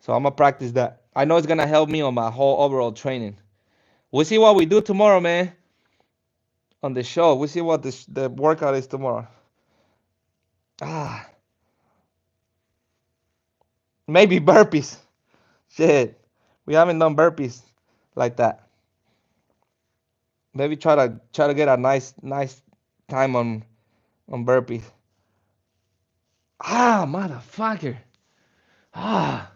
So I'm gonna practice that. I know it's gonna help me on my whole overall training. We'll see what we do tomorrow, man. On the show, we'll see what the workout is tomorrow. Ah, maybe burpees. Shit, we haven't done burpees like that. Maybe try to get a nice time on burpees. Ah, motherfucker. Ah,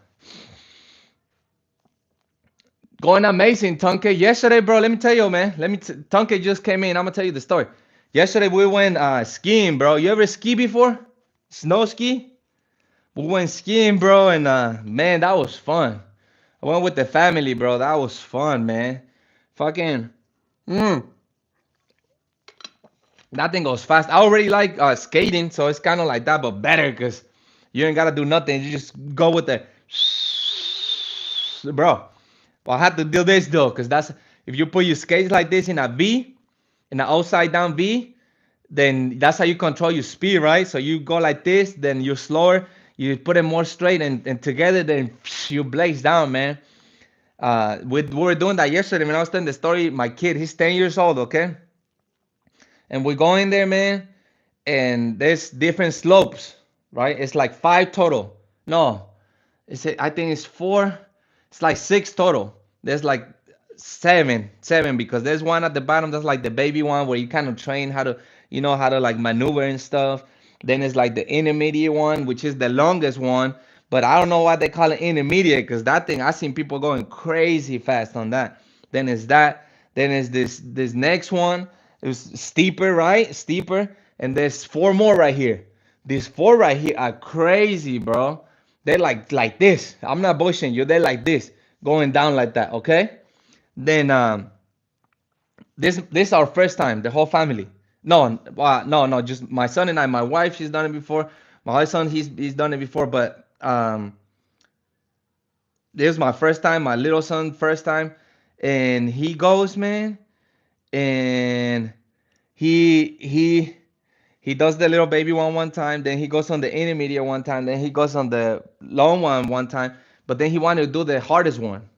going amazing, Tonke. Yesterday, bro, let me tell you, man. Tonke just came in. I'm gonna tell you the story. Yesterday we went skiing, bro. You ever ski before? Snow ski? We went skiing, bro, and man, that was fun. I went with the family, bro. That was fun, man. Fucking, mm, that thing goes fast. I already like skating, so it's kind of like that, but better because you ain't gotta do nothing. You just go with the, bro. Well, I had to do this though, because that's if you put your skates like this in a V, in an upside down V, then that's how you control your speed, right? So you go like this, then you're slower, you put it more straight, and together, then you blaze down, man. We were doing that yesterday, man. I was telling the story. My kid, he's 10 years old, okay? And we go in there, man, and there's different slopes, right? It's like five total. No, I think it's four. It's like six total. There's like seven because there's one at the bottom that's like the baby one where you kind of train how to like maneuver and stuff. Then it's like the intermediate one, which is the longest one. But I don't know why they call it intermediate because that thing I seen people going crazy fast on that. Then it's that. Then it's this next one. It was steeper, right? Steeper. And there's four more right here. These four right here are crazy, bro. They're like this. I'm not bushing you. They're like this, going down like that. Okay. Then this is our first time, the whole family. No, no, just my son and I. My wife, she's done it before. My other son, he's done it before. But this is my first time. My little son, first time, and he goes, man, and he does the little baby one time, then he goes on the intermediate one time, then he goes on the long one time, but then he wanted to do the hardest one.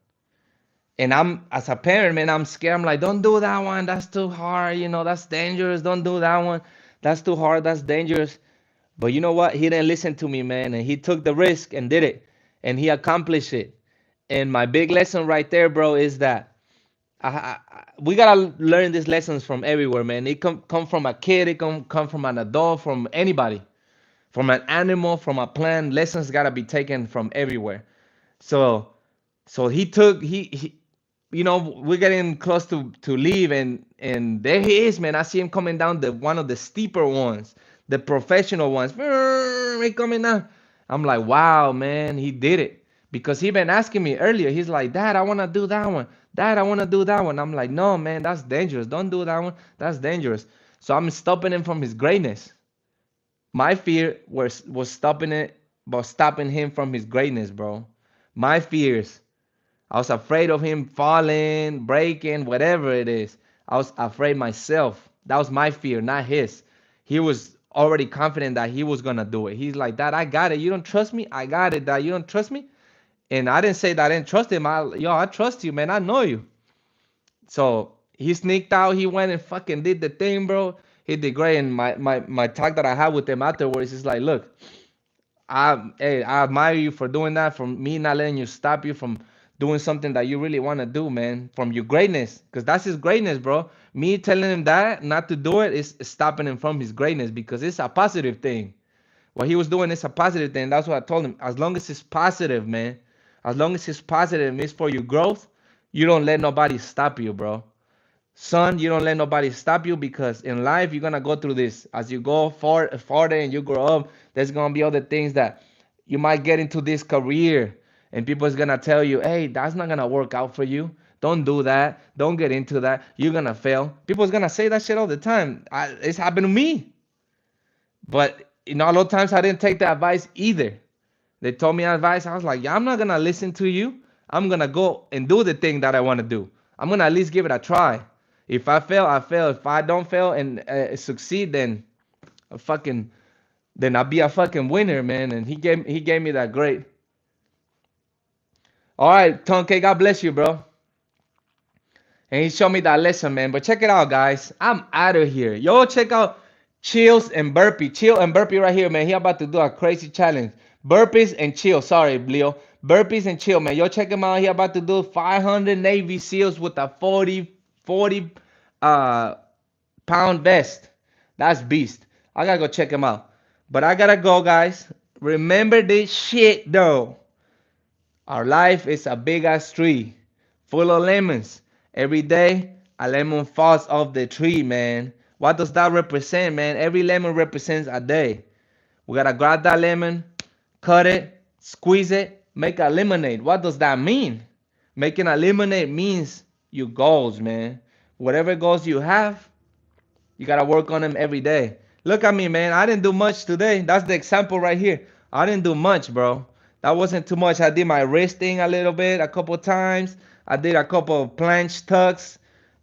And I'm as a parent, man, I'm scared. I'm like, don't do that one. That's too hard. That's dangerous. Don't do that one. That's too hard. That's dangerous. But you know what? He didn't listen to me, man, and he took the risk and did it, and he accomplished it. And my big lesson right there, bro, is that we gotta learn these lessons from everywhere, man. It come from a kid, it come from an adult, from anybody, from an animal, from a plant. Lessons gotta be taken from everywhere. So he took he you know, we're getting close to leave, and there he is, man. I see him coming down the one of the steeper ones, the professional ones. He coming down. I'm like, wow, man, he did it. Because he been asking me earlier. He's like, Dad, I want to do that one. Dad, I want to do that one. I'm like, no, man, that's dangerous. Don't do that one. That's dangerous. So I'm stopping him from his greatness. My fear was stopping him from his greatness, bro. My fears, I was afraid of him falling, breaking, whatever it is. I was afraid myself. That was my fear, not his. He was already confident that he was gonna do it. He's like, Dad, I got it. You don't trust me? I got it, Dad. You don't trust me? And I didn't say that I didn't trust him. I trust you, man. I know you. So he sneaked out. He went and fucking did the thing, bro. He did great. And my talk that I had with him afterwards is like, look, I admire you for doing that, for me not letting you stop you from doing something that you really want to do, man, from your greatness, because that's his greatness, bro. Me telling him that not to do it is stopping him from his greatness, because it's a positive thing. What he was doing is a positive thing. That's what I told him. As long as it's positive, man, as long as it's positive and it's for your growth, you don't let nobody stop you, bro. Son, you don't let nobody stop you, because in life you're gonna go through this. As you go farther and you grow up, there's gonna be other things that you might get into this career, and people's gonna tell you, hey, that's not gonna work out for you. Don't do that. Don't get into that. You're gonna fail. People's gonna say that shit all the time. It's happened to me. But a lot of times I didn't take the advice either. They told me advice. I was like, yeah, I'm not gonna listen to you. I'm gonna go and do the thing that I want to do. I'm gonna at least give it a try. If I fail, I fail. If I don't fail and succeed, then I fucking then I'll be a fucking winner, man. And he gave me that great. All right, Tonke, God bless you, bro. And he showed me that lesson, man. But check it out, guys. I'm out of here. Yo, check out Chills and Burpee. Chill and Burpee right here, man. He about to do a crazy challenge. Burpees and chill. Sorry, Leo. Burpees and chill, man. Yo, check him out. He about to do 500 Navy SEALs with a 40 pound vest. That's beast. I gotta go check him out. But I gotta go, guys. Remember this shit, though. Our life is a big ass tree full of lemons. Every day, a lemon falls off the tree, man. What does that represent, man? Every lemon represents a day. We gotta grab that lemon, cut it, squeeze it, make a lemonade. What does that mean? Making a lemonade means your goals, man. Whatever goals you have, you gotta work on them every day. Look at me, man. I didn't do much today. That's the example right here. I didn't do much, bro. That wasn't too much. I did my wristing a little bit, a couple times. I did a couple of planche tucks.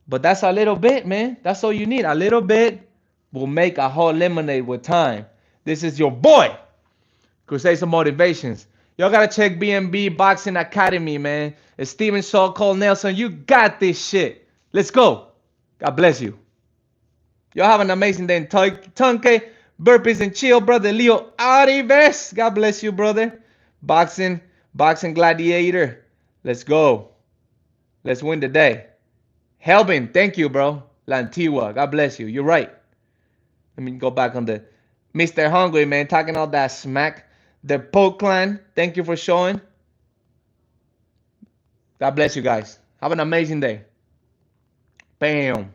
But that's a little bit, man. That's all you need. A little bit will make a whole lemonade with time. This is your boy, Cruzades of Motivations. Y'all gotta check BNB Boxing Academy, man. It's Steven Shaw, Cole Nelson. You got this shit. Let's go. God bless you. Y'all have an amazing day. Tonke, burpees and chill, brother Leo Arives. God bless you, brother. Boxing gladiator. Let's go. Let's win the day. Helvin, thank you, bro. La Antigua, God bless you. You're right. Let me go back on the Mr. Hungry, man, talking all that smack. The Poke Clan, thank you for showing. God bless you guys. Have an amazing day. Bam.